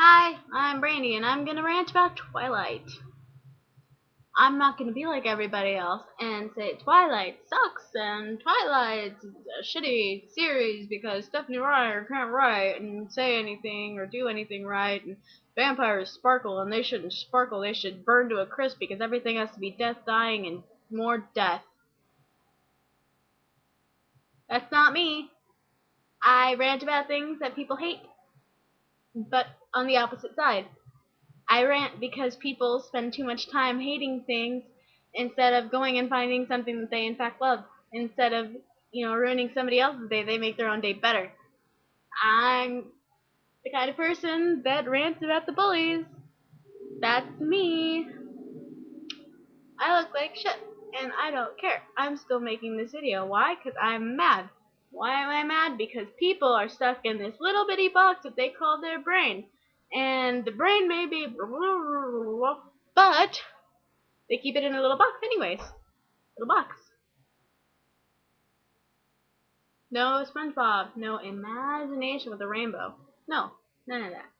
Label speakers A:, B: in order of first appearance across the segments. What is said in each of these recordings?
A: Hi, I'm Brandy, and I'm gonna rant about Twilight. I'm not gonna be like everybody else and say Twilight sucks and Twilight's a shitty series because Stephanie Meyer can't write and say anything or do anything right, and vampires sparkle and they shouldn't sparkle, they should burn to a crisp because everything has to be death, dying, and more death. That's not me. I rant about things that people hate, but on the opposite side. I rant because people spend too much time hating things instead of going and finding something that they in fact love. Instead of, ruining somebody else's day, they make their own day better. I'm the kind of person that rants about the bullies. That's me. I look like shit, and I don't care. I'm still making this video. Why? Because I'm mad. Why am I mad? Because people are stuck in this little bitty box that they call their brain. And the brain may be but they keep it in a little box anyways. Little box. No SpongeBob. No imagination with a rainbow. No. None of that.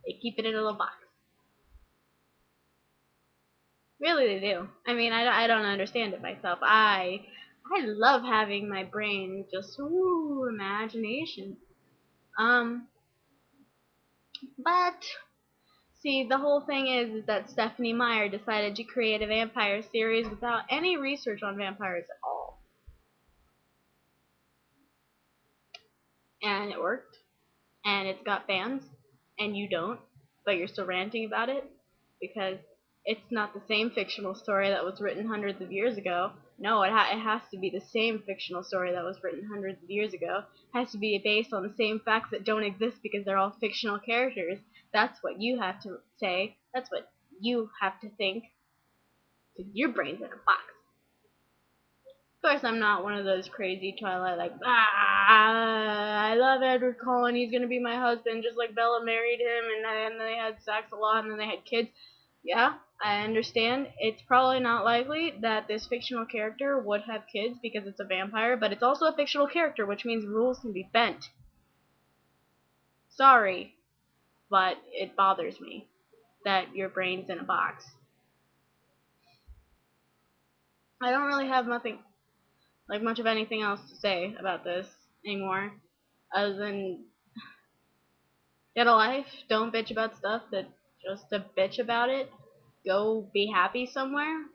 A: They keep it in a little box. Really, they do. I mean, I don't understand it myself. I love having my brain just imagination. But see, the whole thing is that Stephanie Meyer decided to create a vampire series without any research on vampires at all. And it worked. And it's got fans. And you don't. But you're still ranting about it. Because it's not the same fictional story that was written hundreds of years ago. No, it has to be the same fictional story that was written hundreds of years ago. It has to be based on the same facts that don't exist because they're all fictional characters. That's what you have to say. That's what you have to think. Because your brain's in a box. Of course, I'm not one of those crazy Twilight, like, I love Edward Cullen, he's gonna be my husband, just like Bella married him, and then they had sex a lot, and then they had kids. Yeah, I understand. It's probably not likely that this fictional character would have kids because it's a vampire, but it's also a fictional character, which means rules can be bent. Sorry, but it bothers me that your brain's in a box. I don't really have much of anything else to say about this anymore, other than get a life. Don't bitch about stuff that just to bitch about it. Go be happy somewhere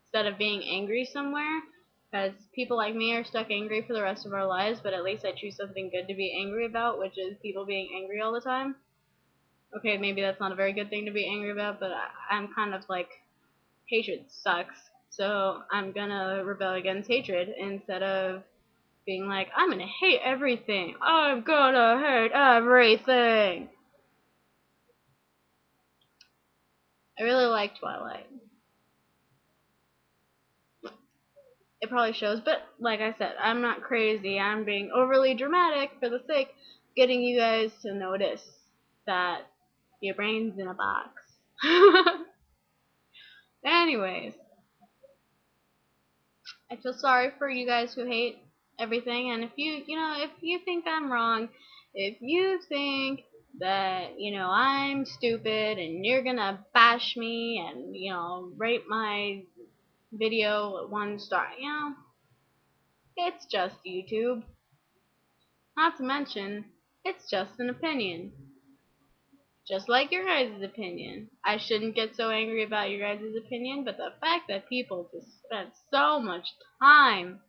A: instead of being angry somewhere. Because people like me are stuck angry for the rest of our lives, but at least I choose something good to be angry about, which is people being angry all the time. Okay, maybe that's not a very good thing to be angry about, but I'm kind of like, hatred sucks. So I'm gonna rebel against hatred instead of being like, I'm gonna hate everything. I'm gonna hate everything. I really like Twilight. It probably shows, but like I said, I'm not crazy. I'm being overly dramatic for the sake of getting you guys to notice that your brain's in a box. Anyways, I feel sorry for you guys who hate everything, and if if you think I'm wrong, if you think that, I'm stupid and you're gonna bash me and, rate my video 1 star, it's just YouTube. Not to mention, it's just an opinion. Just like your guys' opinion. I shouldn't get so angry about your guys' opinion, but the fact that people just spend so much time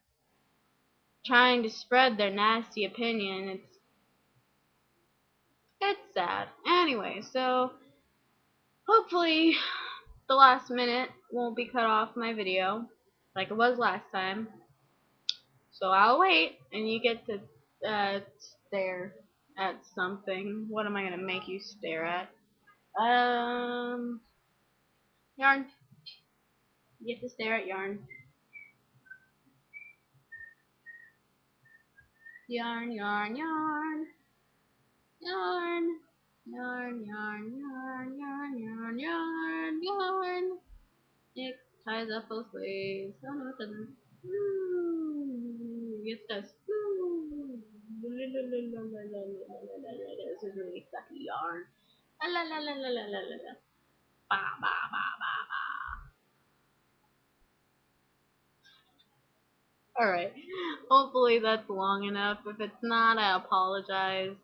A: trying to spread their nasty opinion, it's sad. Anyway, so hopefully the last minute won't be cut off my video like it was last time. So I'll wait and you get to stare at something. What am I gonna make you stare at? Yarn. You get to stare at yarn. Yarn, yarn, yarn. Yarn. Yarn, yarn, yarn, yarn, yarn, yarn, yarn. It ties up both ways. Oh no, it doesn't. Yes, it does. this is really sucky yarn. La la la la la la la la. Ba ba ba ba ba. Alright. Hopefully that's long enough. If it's not, I apologize.